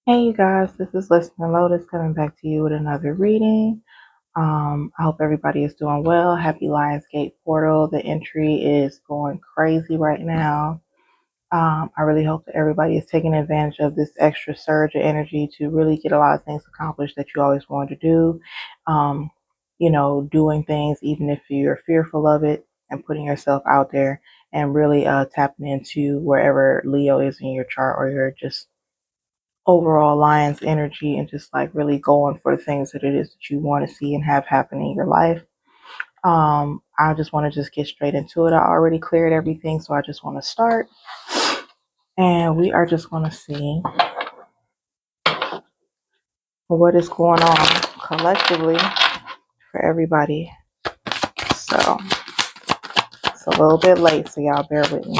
Hey you guys, this is Listening Lotus coming back to you with another reading. I hope everybody is doing well. Happy Lionsgate portal. The entry is going crazy right now. I really hope that everybody is taking advantage of this extra surge of energy to really get a lot of things accomplished that you always wanted to do. Um, doing things even if you're fearful of it and putting yourself out there and really tapping into wherever Leo is in your chart or you're just overall lion's energy and just like really going for the things that it is that you want to see and have happen in your life. I just want to just get straight into it. I already cleared everything, so I just want to start. And we are just going to see what is going on collectively for everybody. So it's a little bit late, so y'all bear with me.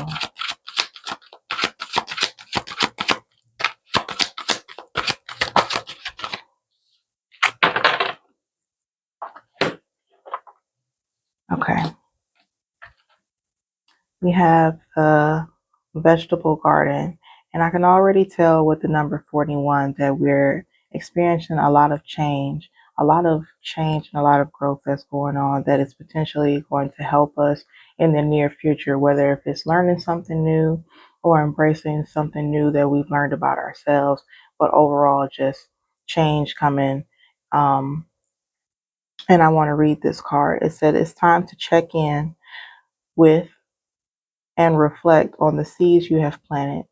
Okay. We have the vegetable garden, and I can already tell with the number 41 that we're experiencing a lot of change, and a lot of growth that's going on that is potentially going to help us in the near future, whether if it's learning something new or embracing something new that we've learned about ourselves, but overall just change coming. Um, and I want to read this card. It said it's time to check in with and reflect on the seeds you have planted.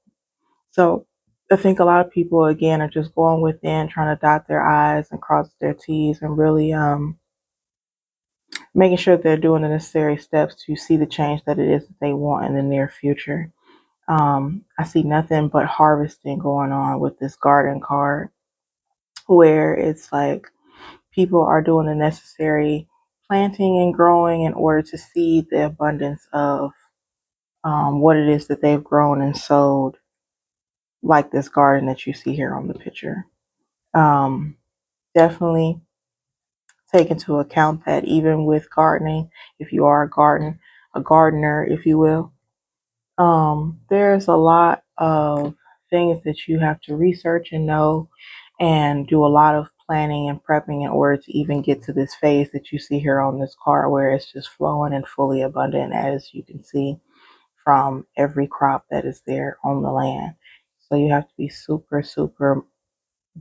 So I think a lot of people, again, are just going within, trying to dot their I's and cross their T's and really making sure they're doing the necessary steps to see the change that it is that they want in the near future. I see nothing but harvesting going on with this garden card, where it's like people are doing the necessary planting and growing in order to see the abundance of what it is that they've grown and sowed, like this garden that you see here on the picture. Um, Definitely take into account that even with gardening, if you are a gardener, if you will, there's a lot of things that you have to research and know and do a lot of planning and prepping in order to even get to this phase that you see here on this card where it's just flowing and fully abundant, as you can see from every crop that is there on the land. So you have to be super, super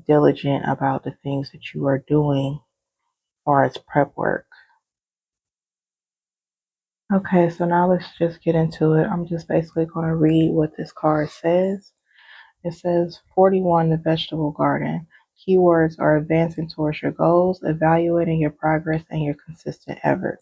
diligent about the things that you are doing as far as prep work. Okay, so now let's just get into it. I'm just basically going to read what this card says. It says 41, the vegetable garden. Keywords are advancing towards your goals, evaluating your progress, and your consistent effort,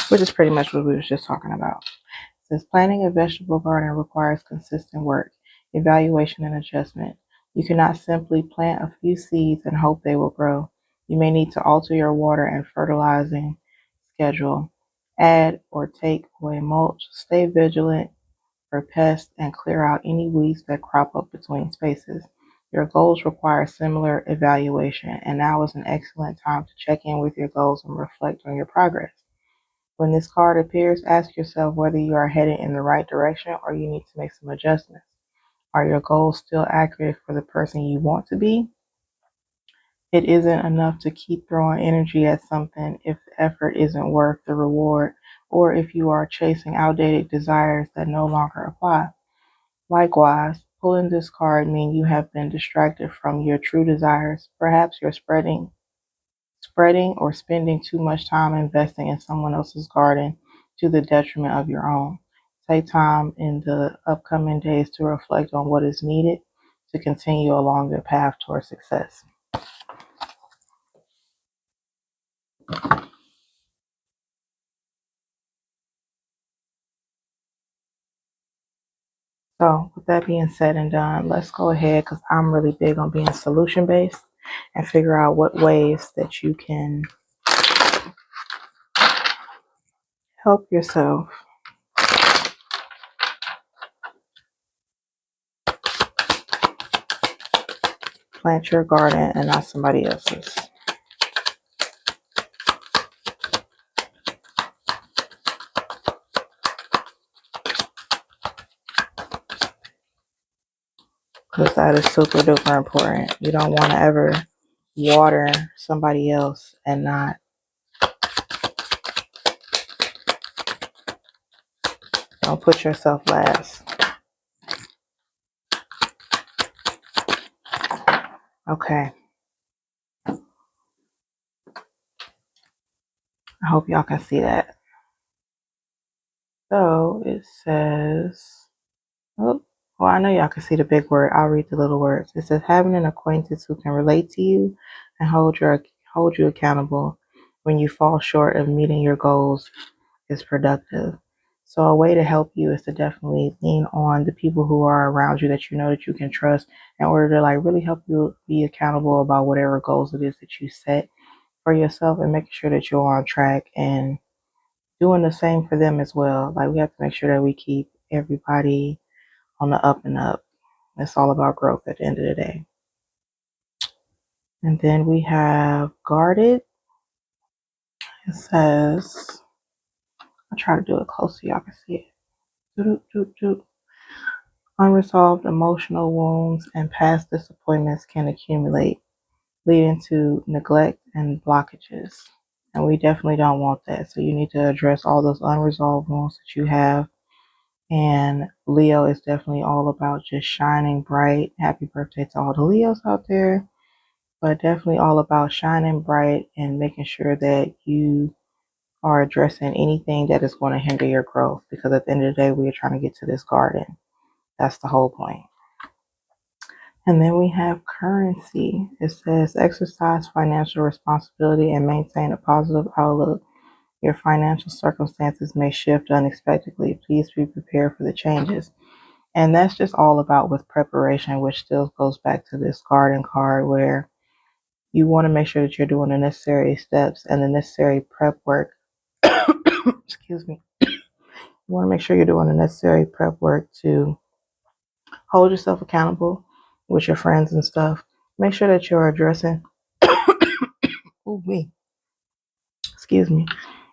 which is pretty much what we was just talking about. It says planting a vegetable garden requires consistent work, evaluation, and adjustment. You cannot simply plant a few seeds and hope they will grow. You may need to alter your water and fertilizing schedule, add or take away mulch, stay vigilant for pests, and clear out any weeds that crop up between spaces. Your goals require similar evaluation, and now is an excellent time to check in with your goals and reflect on your progress. When this card appears, ask yourself whether you are headed in the right direction or you need to make some adjustments. Are your goals still accurate for the person you want to be? It isn't enough to keep throwing energy at something if the effort isn't worth the reward, or if you are chasing outdated desires that no longer apply. Likewise, pulling this card means you have been distracted from your true desires. Perhaps you're spreading or spending too much time investing in someone else's garden to the detriment of your own. Take time in the upcoming days to reflect on what is needed to continue along your path towards success. So, with that being said and done, let's go ahead because I'm really big on being solution based and figure out what ways that you can help yourself plant your garden and not somebody else's. because that is super duper important. You don't want to ever water somebody else and not. Don't put yourself last. Okay. I hope y'all can see that. So it says, oh, well, I know y'all can see the big word. I'll read the little words. It says having an acquaintance who can relate to you and hold you accountable when you fall short of meeting your goals is productive. So a way to help you is to definitely lean on the people who are around you that you know that you can trust in order to like really help you be accountable about whatever goals it is that you set for yourself, and making sure that you're on track and doing the same for them as well. Like we have to make sure that we keep everybody on the up and up. It's all about growth at the end of the day. And then we have guarded. It says, I'll try to do it close so y'all can see it. Doot, doot, doot. Unresolved emotional wounds and past disappointments can accumulate, leading to neglect and blockages. And we definitely don't want that. So you need to address all those unresolved wounds that you have. And Leo is definitely all about just shining bright. Happy birthday to all the Leos out there. But definitely all about shining bright and making sure that you are addressing anything that is going to hinder your growth. Because at the end of the day, we are trying to get to this garden. That's the whole point. And then we have currency. It says exercise financial responsibility and maintain a positive outlook. Your financial circumstances may shift unexpectedly. Please be prepared for the changes. And that's just all about with preparation, which still goes back to this garden card where you want to make sure that you're doing the necessary steps and the necessary prep work. Excuse me. You want to make sure you're doing the necessary prep work to hold yourself accountable with your friends and stuff. Make sure that you're addressing, ooh, me, excuse me,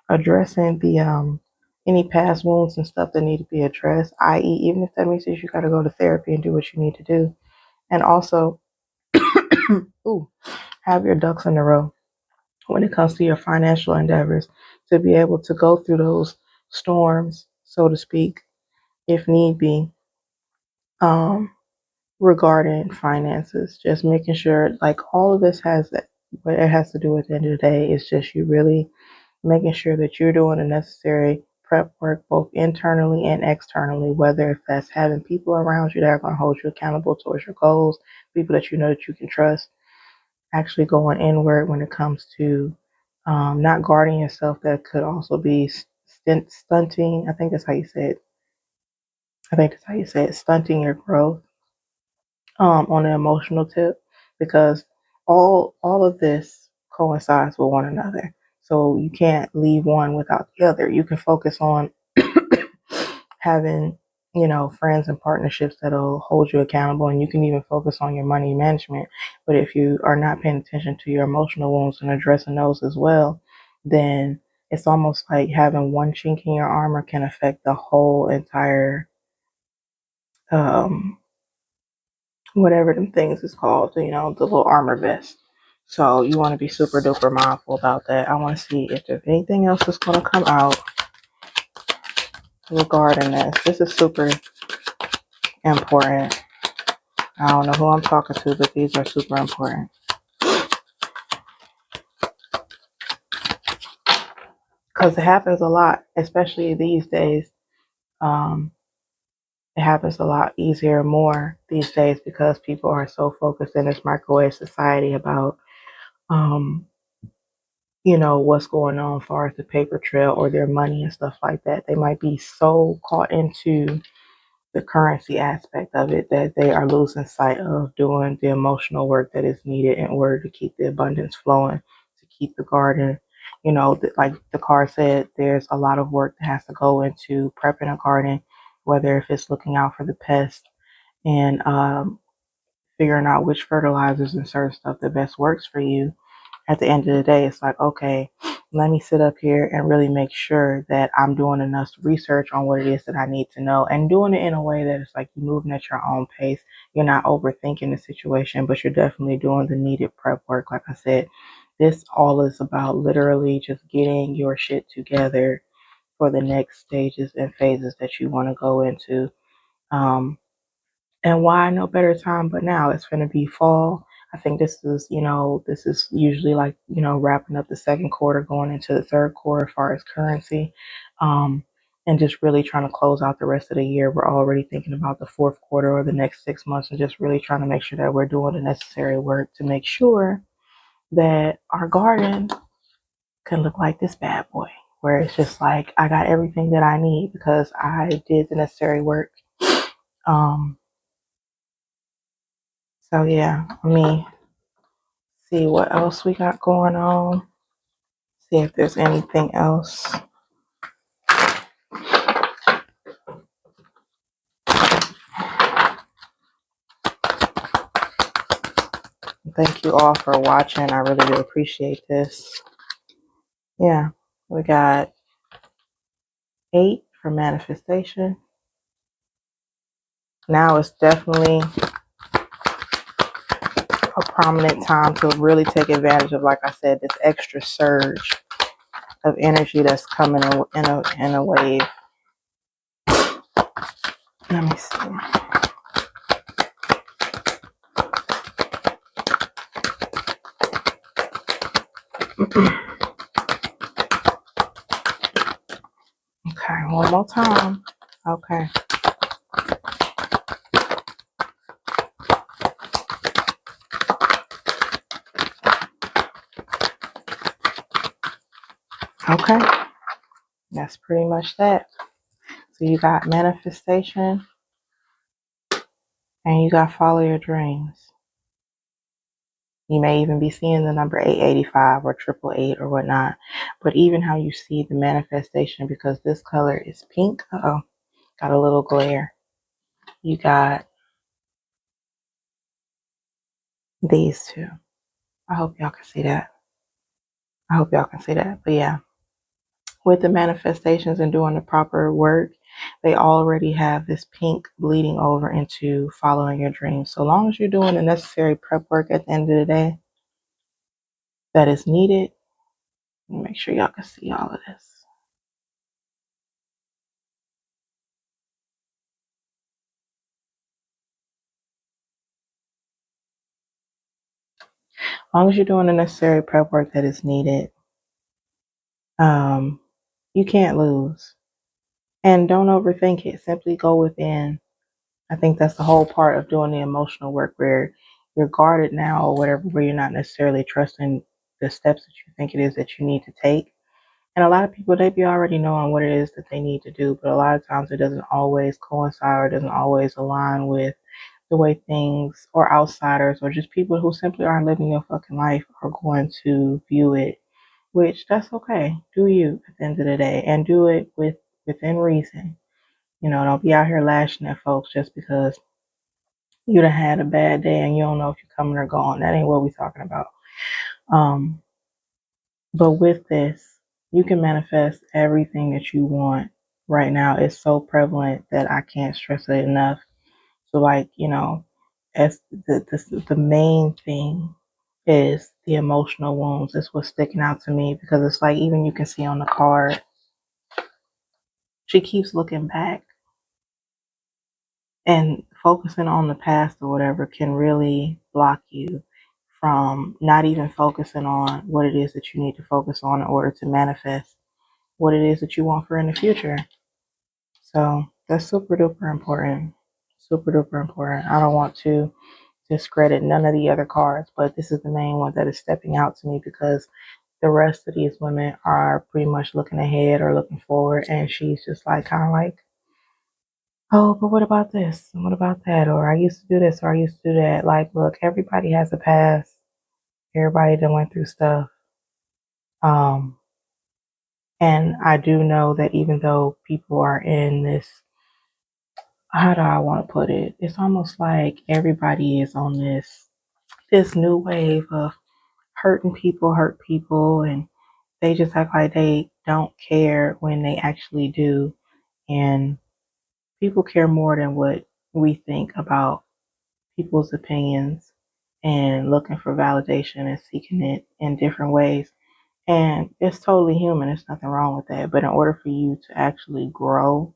addressing the any past wounds and stuff that need to be addressed, i.e., even if that means that you got to go to therapy and do what you need to do. And also, ooh, have your ducks in a row when it comes to your financial endeavors to be able to go through those storms, so to speak, if need be, um, regarding finances. Just making sure, like, all of this has that, what it has to do at the end of the day is just you really making sure that you're doing the necessary prep work both internally and externally, whether if that's having people around you that are going to hold you accountable towards your goals, people that you know that you can trust, actually going inward when it comes to not guarding yourself. That could also be stunting. I think that's how you say it. I think that's how you say it, stunting your growth on the emotional tip, because all of this coincides with one another. So you can't leave one without the other. You can focus on having, friends and partnerships that'll hold you accountable, and you can even focus on your money management. But if you are not paying attention to your emotional wounds and addressing those as well, then it's almost like having one chink in your armor can affect the whole entire um whatever them things is called, the little armor vest. So you want to be super duper mindful about that. I want to see if there's anything else that's going to come out regarding this. This is super important. I don't know who I'm talking to, but these are super important. Because it happens a lot, especially these days. Um, it happens a lot easier and more these days because people are so focused in this microwave society about um, what's going on as far as the paper trail or their money and stuff like that. They might be so caught into the currency aspect of it that they are losing sight of doing the emotional work that is needed in order to keep the abundance flowing, to keep the garden. Like the card said, there's a lot of work that has to go into prepping a garden, whether if it's looking out for the pests and figuring out which fertilizers and certain stuff that best works for you. At the end of the day, it's like, okay, let me sit up here and really make sure that I'm doing enough research on what it is that I need to know, and doing it in a way that it's like you're moving at your own pace. You're not overthinking the situation, but you're definitely doing the needed prep work. Like I said, this all is about literally just getting your shit together for the next stages and phases that you want to go into. Um, and why no better time but now? It's going to be fall. I think this is usually like, wrapping up the second quarter, going into the third quarter as far as currency. Um, and just really trying to close out the rest of the year. We're already thinking about the fourth quarter or the next 6 months, and just really trying to make sure that we're doing the necessary work to make sure that our garden can look like this bad boy, where it's just like I got everything that I need because I did the necessary work. Um, so yeah, let me see what else we got going on. See if there's anything else. Thank you all for watching. I really do appreciate this. Yeah, we got 8 for manifestation. Now it's definitely a prominent time to really take advantage of, like I said, this extra surge of energy that's coming in a wave. Let me see. Okay, one more time. Okay. Okay. That's pretty much that. So you got manifestation and you got follow your dreams. You may even be seeing the number 885 or 888 or whatnot. But even how you see the manifestation, because this color is pink. Uh-oh. Got a little glare. You got these two. I hope y'all can see that. But yeah, with the manifestations and doing the proper work, they already have this pink bleeding over into following your dreams. So long as you're doing the necessary prep work at the end of the day that is needed, make sure y'all can see all of this. As long as you're doing the necessary prep work that is needed, you can't lose. And don't overthink it. Simply go within. I think that's the whole part of doing the emotional work, where you're guarded now or whatever, where you're not necessarily trusting the steps that you think it is that you need to take. And a lot of people, they be already knowing what it is that they need to do, but a lot of times it doesn't always coincide or doesn't always align with the way things, or outsiders, or just people who simply aren't living your fucking life, are going to view it. Which, that's okay. Do you at the end of the day, and do it within reason. Don't be out here lashing at folks just because you done had a bad day and you don't know if you're coming or going. That ain't what we're talking about. Um, but with this, you can manifest everything that you want right now. It's so prevalent that I can't stress it enough. So, like, as the main thing is the emotional wounds. It's what's sticking out to me, because it's like, even you can see on the card, she keeps looking back, and focusing on the past or whatever can really block you from not even focusing on what it is that you need to focus on in order to manifest what it is that you want for in the future. So that's super duper important. Super duper important. I don't want to discredit none of the other cards, but this is the main one that is stepping out to me, because the rest of these women are pretty much looking ahead or looking forward, and she's just like, kind of like, oh, but what about this? And what about that? Or I used to do this, or I used to do that. Like, look, everybody has a past. Everybody done went through stuff. Um, and I do know that even though people are in this, how do I want to put it? It's almost like everybody is on this new wave of hurt people, and they just act like they don't care when they actually do. And people care more than what we think about people's opinions and looking for validation and seeking it in different ways. And it's totally human. There's nothing wrong with that. But in order for you to actually grow,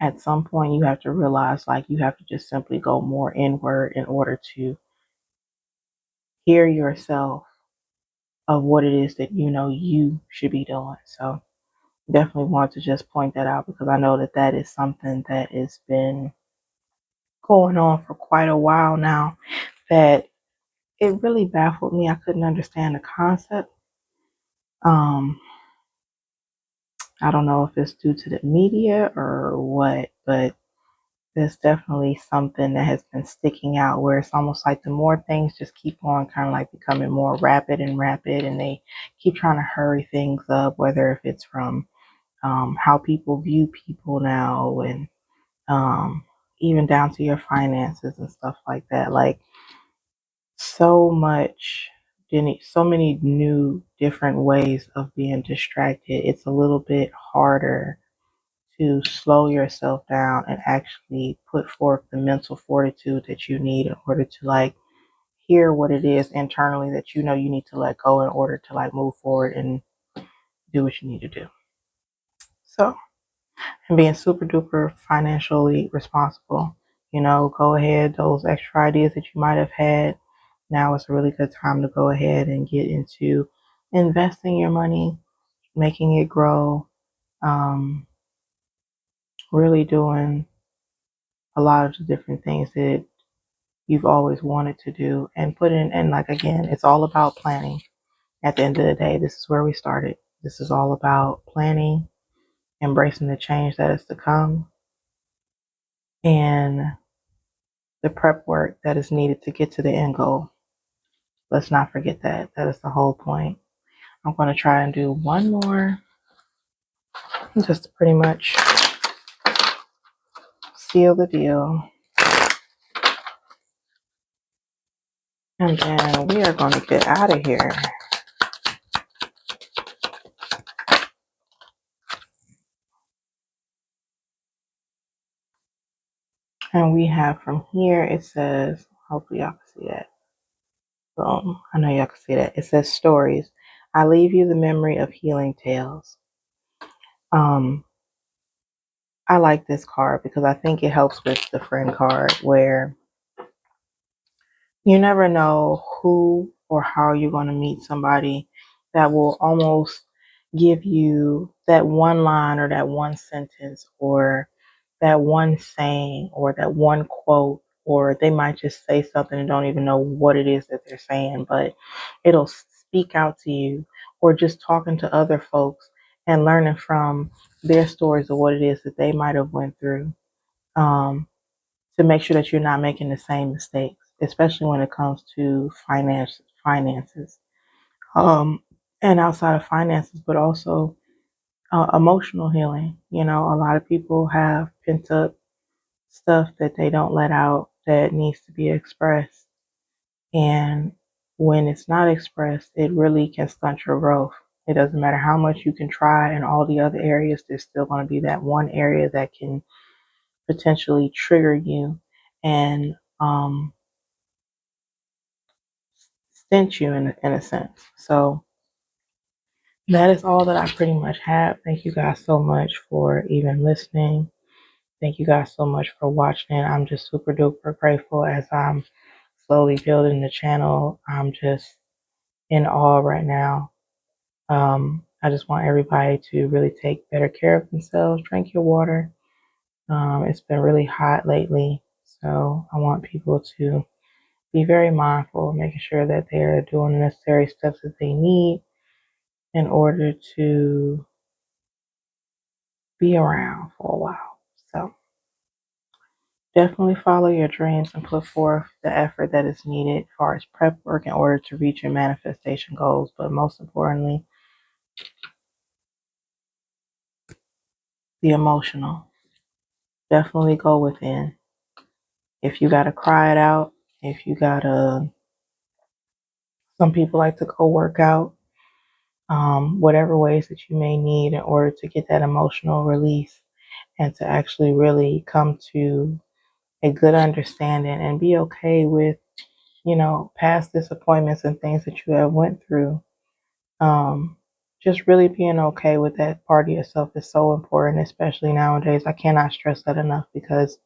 at some point you have to realize like you have to just simply go more inward in order to hear yourself of what it is that you know you should be doing. So definitely want to just point that out because I know that that is something that has been going on for quite a while now, that it really baffled me. I couldn't understand the concept. Um, I don't know if it's due to the media or what, but there's definitely something that has been sticking out where it's almost like the more things just keep on kind of like becoming more rapid and rapid, and they keep trying to hurry things up, whether if it's from how people view people now, and um, even down to your finances and stuff like that. Like so much, so many new different ways of being distracted. It's a little bit harder to slow yourself down and actually put forth the mental fortitude that you need in order to like hear what it is internally that you know you need to let go in order to like move forward and do what you need to do. So, and being super duper financially responsible, go ahead, those extra ideas that you might have had, now is a really good time to go ahead and get into investing your money, making it grow, um, really doing a lot of the different things that you've always wanted to do, and put in, and like again, it's all about planning. At the end of the day, this is where we started. This is all about planning, embracing the change that is to come, and the prep work that is needed to get to the end goal. Let's not forget that. That is the whole point. I'm going to try and do one more just to pretty much seal the deal. And then we are going to get out of here. And we have from here, it says, hopefully y'all can see that. Boom. I know y'all can see that. It says stories. I leave you the memory of healing tales. Um, I like this card because I think it helps with the friend card where you never know who or how you're going to meet somebody that will almost give you that one line or that one sentence or that one saying or that one quote, or they might just say something and don't even know what it is that they're saying, but it'll speak out to you, or just talking to other folks and learning from their stories of what it is that they might have went through. To make sure that you're not making the same mistakes, especially when it comes to finances, and outside of finances, but also emotional healing. A lot of people have pent up stuff that they don't let out that needs to be expressed, and when it's not expressed, it really can stunt your growth. It doesn't matter how much you can try in all the other areas, there's still going to be that one area that can potentially trigger you and sent you in a sense. So that is all that I pretty much have. Thank you guys so much for even listening. Thank you guys so much for watching. I'm just super duper grateful as I'm slowly building the channel. I'm just in awe right now. I just want everybody to really take better care of themselves. Drink your water. It's been really hot lately, so I want people to be very mindful, making sure that they're doing the necessary steps that they need in order to be around for a while. So definitely follow your dreams and put forth the effort that is needed as far as prep work in order to reach your manifestation goals. But most importantly, the emotional. Definitely go within. If you gotta cry it out, if you gotta, some people like to go work out. whatever ways that you may need in order to get that emotional release and to actually really come to a good understanding and be okay with, past disappointments and things that you have went through. Um, just really being okay with that part of yourself is so important, especially nowadays. I cannot stress that enough because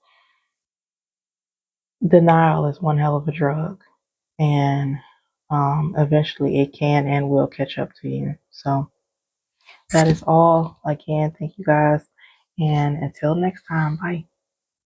denial is one hell of a drug, and eventually it can and will catch up to you. So that is all. Again, thank you guys, and until next time, bye.